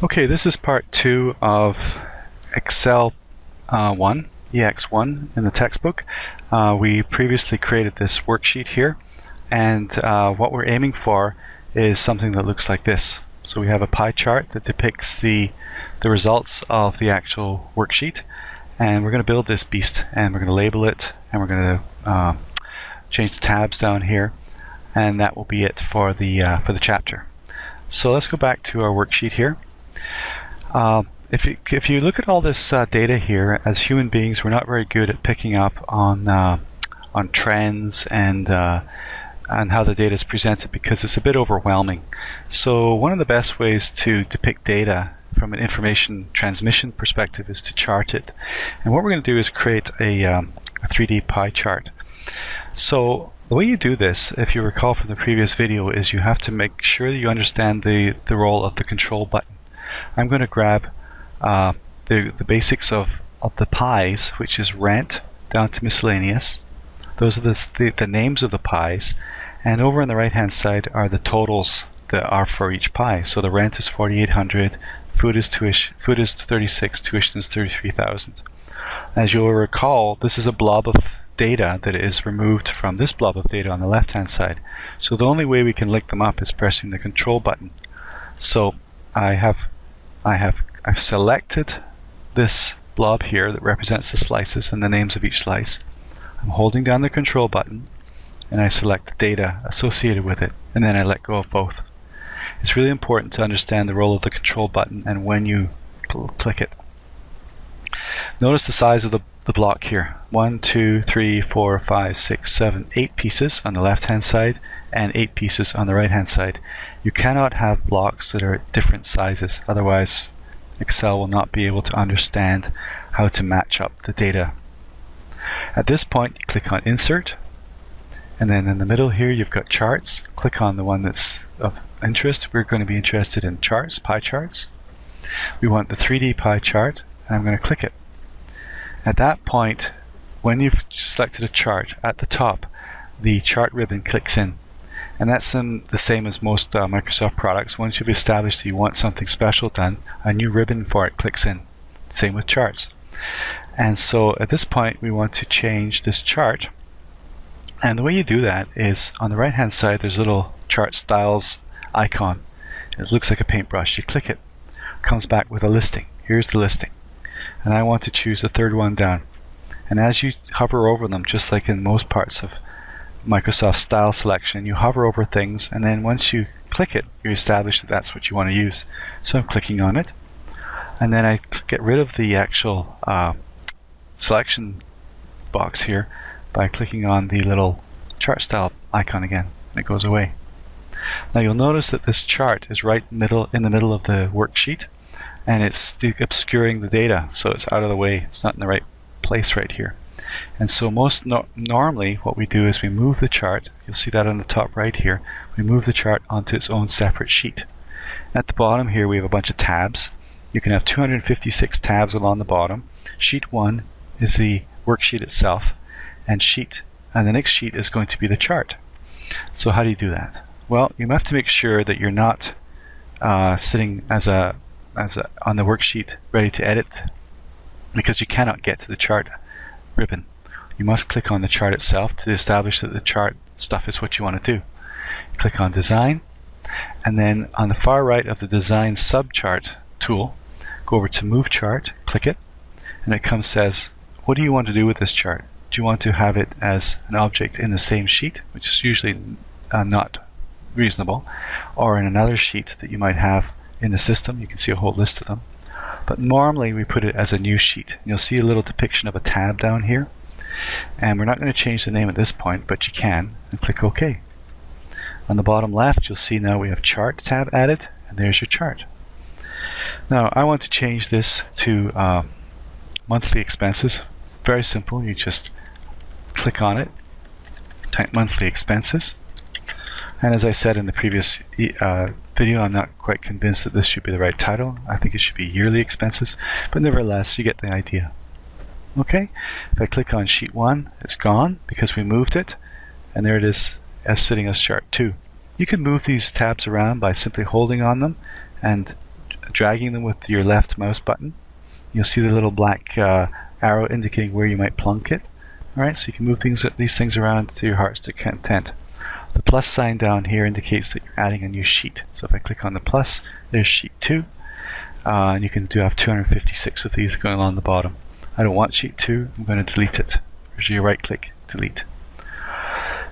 Okay, this is part 2 of Excel 1, EX1 in the textbook. We previously created this worksheet here, and what we're aiming for is something that looks like this. So we have a pie chart that depicts the results of the actual worksheet, and we're going to build this beast, and we're going to label it, and we're going to change the tabs down here, and that will be it for the chapter. So let's go back to our worksheet here. If you look at all this data here, as human beings, we're not very good at picking up on trends and how the data is presented because it's a bit overwhelming. So one of the best ways to depict data from an information transmission perspective is to chart it. And what we're going to do is create a 3D pie chart. So the way you do this, if you recall from the previous video, is you have to make sure that you understand the role of the control button. I'm going to grab the basics of the pies, which is rent down to miscellaneous. Those are the names of the pies, and over on the right hand side are the totals that are for each pie. So the rent is 4,800, food is 36, tuition is 33,000. As you'll recall, this is a blob of data that is removed from this blob of data on the left hand side. So the only way we can link them up is pressing the control button. So I've selected this blob here that represents the slices and the names of each slice. I'm holding down the control button and I select the data associated with it, and then I let go of both. It's really important to understand the role of the control button and when you click it. Notice the size of the block here. 1, 2, 3, 4, 5, 6, 7, 8 pieces on the left hand side and 8 pieces on the right hand side. You cannot have blocks that are at different sizes, otherwise Excel will not be able to understand how to match up the data. At this point, you click on Insert, and then in the middle here you've got Charts. Click on the one that's of interest. We're going to be interested in charts, pie charts. We want the 3D pie chart, and I'm going to click it. At that point, when you've selected a chart, at the top the chart ribbon clicks in. And that's the same as most Microsoft products. Once you've established that you want something special done, a new ribbon for it clicks in. Same with charts. And so at this point we want to change this chart. And the way you do that is on the right hand side there's a little chart styles icon. It looks like a paintbrush. You click it. It comes back with a listing. Here's the listing. And I want to choose the third one down. And as you hover over them, just like in most parts of Microsoft style selection, you hover over things, and then once you click it, you establish that that's what you want to use. So I'm clicking on it, and then I get rid of the actual selection box here by clicking on the little chart style icon again, and it goes away. Now you'll notice that this chart is right in the middle of the worksheet, and it's obscuring the data, so it's out of the way. It's not in the right place right here. And so normally what we do is we move the chart. You'll see that on the top right here. We move the chart onto its own separate sheet. At the bottom here we have a bunch of tabs. You can have 256 tabs along the bottom. Sheet 1 is the worksheet itself, and the next sheet is going to be the chart. So how do you do that? Well, you have to make sure that you're not sitting on the worksheet ready to edit, because you cannot get to the chart ribbon. You must click on the chart itself to establish that the chart stuff is what you want to do. Click on Design, and then on the far right of the Design subchart tool, go over to Move Chart, click it, and it says, what do you want to do with this chart? Do you want to have it as an object in the same sheet, which is usually not reasonable, or in another sheet that you might have in the system? You can see a whole list of them. But normally we put it as a new sheet. You'll see a little depiction of a tab down here. And we're not going to change the name at this point, but you can, and click OK. On the bottom left, you'll see now we have Chart tab added, and there's your chart. Now I want to change this to monthly expenses. Very simple. You just click on it, type monthly expenses. And as I said in the previous video, I'm not quite convinced that this should be the right title. I think it should be yearly expenses, but nevertheless, you get the idea. Okay, if I click on sheet 1, it's gone because we moved it, and there it is as sitting as chart 2. You can move these tabs around by simply holding on them and dragging them with your left mouse button, you'll see the little black arrow indicating where you might plunk it. Alright, so you can move these things around to your heart's content. The plus sign down here indicates that you're adding a new sheet. So if I click on the plus, there's sheet 2. And you can have 256 of these going along the bottom. I don't want sheet 2, I'm going to delete it. There's your right click, delete.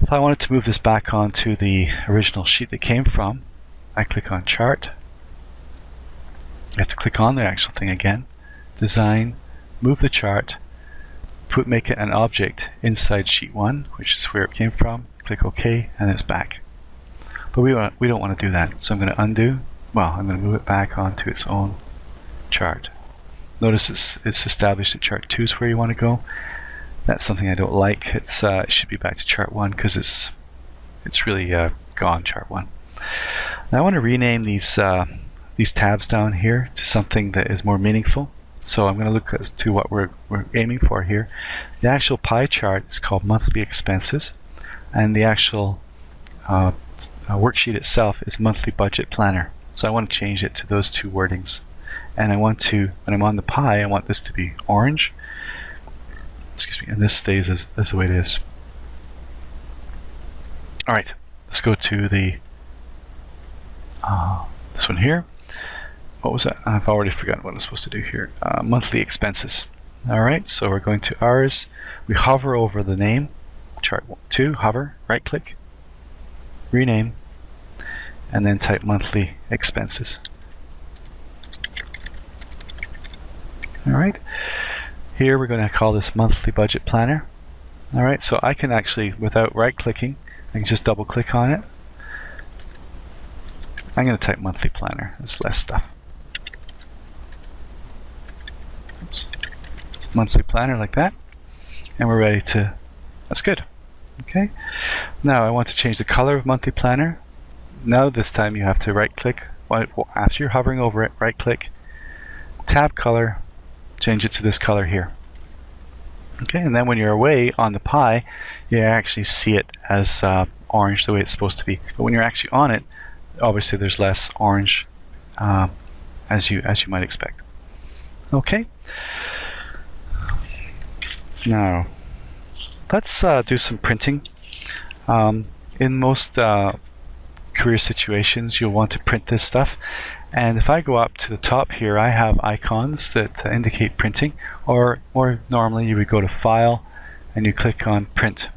If I wanted to move this back onto the original sheet that came from, I click on chart. I have to click on the actual thing again. Design, move the chart, make it an object inside sheet 1, which is where it came from. Click OK, and it's back. But we don't want to do that, so I'm going to undo. Well, I'm going to move it back onto its own chart. Notice it's established that chart 2 is where you want to go. That's something I don't like. It should be back to chart 1 because it's really gone, chart 1. Now I want to rename these tabs down here to something that is more meaningful. So I'm going to look as to what we're aiming for here. The actual pie chart is called monthly expenses, and the actual worksheet itself is monthly budget planner. So I want to change it to those two wordings. And I want to, when I'm on the pie, I want this to be orange. Excuse me, and this stays as the way it is. Alright, let's go to the this one here. What was that? I've already forgotten what I'm supposed to do here. Monthly expenses. Alright, so we're going to ours. We hover over the name, chart 2, hover, right click, rename, and then type monthly expenses. Alright, here we're going to call this monthly budget planner. Alright, so I can actually, without right clicking, I can just double click on it. I'm going to type monthly planner, it's less stuff. Oops. Monthly planner like that, and we're ready to, that's good. Okay, now I want to change the color of monthly planner. Now this time you have to right click, after you're hovering over it, right click, tab color, change it to this color here. Okay, and then when you're away on the pie, you actually see it as orange the way it's supposed to be. But when you're actually on it, obviously there's less orange as you might expect. Okay. Now let's do some printing. In most career situations, you'll want to print this stuff. And if I go up to the top here, I have icons that indicate printing, or normally you would go to File and you click on Print.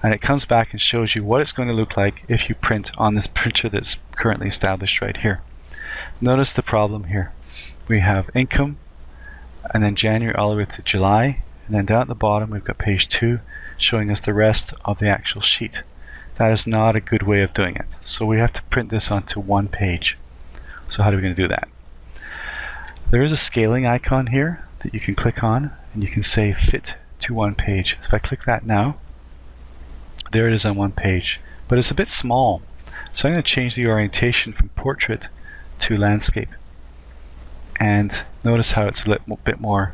And it comes back and shows you what it's going to look like if you print on this printer that's currently established right here. Notice the problem here. We have income, and then January all the way to July, and then down at the bottom we've got page 2 showing us the rest of the actual sheet. That is not a good way of doing it. So we have to print this onto one page. So how are we going to do that? There is a scaling icon here that you can click on, and you can say fit to one page. So if I click that now, there it is on one page, but it's a bit small. So I'm going to change the orientation from portrait to landscape. And notice how it's a little bit more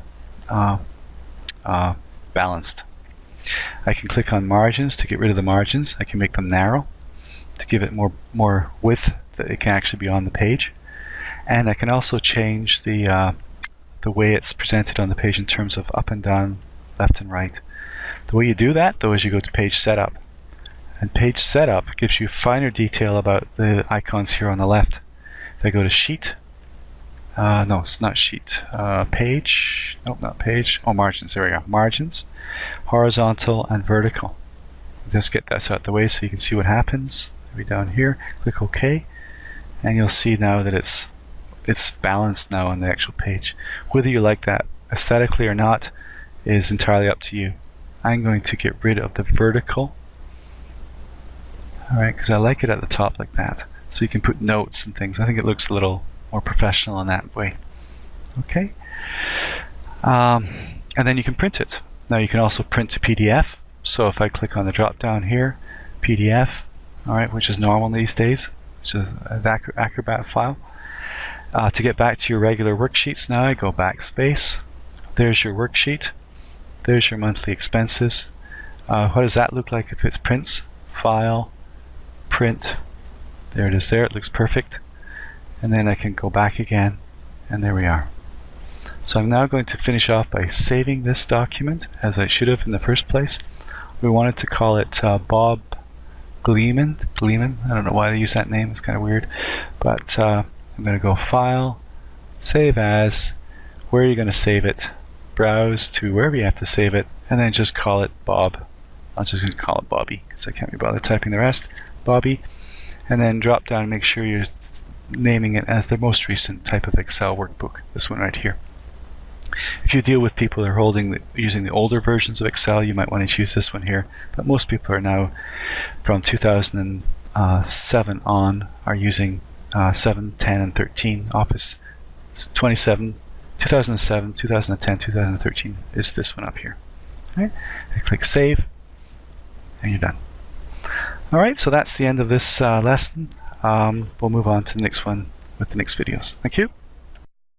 balanced. I can click on margins to get rid of the margins. I can make them narrow to give it more width that it can actually be on the page. And I can also change the way it's presented on the page in terms of up and down, left and right. The way you do that, though, is you go to Page Setup. And Page Setup gives you finer detail about the icons here on the left. If I go to Sheet, no, it's not Sheet, Page, nope, not Page, oh, Margins, there we go, Margins, Horizontal and Vertical. Just get that out of the way so you can see what happens. Maybe down here, click OK, and you'll see now that it's balanced now on the actual page. Whether you like that aesthetically or not is entirely up to you. I'm going to get rid of the vertical, alright, because I like it at the top like that, so you can put notes and things. I think it looks a little more professional in that way. Okay, and then you can print it. Now you can also print to PDF. So if I click on the drop down here, PDF, alright, which is normal these days, which is an Acrobat file. To get back to your regular worksheets now, I go backspace. There's your worksheet. There's your monthly expenses. What does that look like if it's prints? File, print. There it is there. It looks perfect. And then I can go back again And there we are. So I'm now going to finish off by saving this document as I should have in the first place. We wanted to call it Bob Gleeman. I don't know why they use that name, it's kind of weird. But I'm going to go File, Save As. Where are you going to save it? Browse to wherever you have to save it, and then just call it Bob. I'm just going to call it Bobby because I can't be bothered typing the rest. Bobby. And then drop down and make sure you're naming it as the most recent type of Excel workbook, this one right here. If you deal with people that are using the older versions of Excel, you might want to choose this one here, but most people are now from 2007 on are using 7, 10, and 13. Office 2007, 2010, 2013 is this one up here. All right. I click Save, and you're done. Alright, so that's the end of this lesson. We'll move on to the next one with the next videos. Thank you.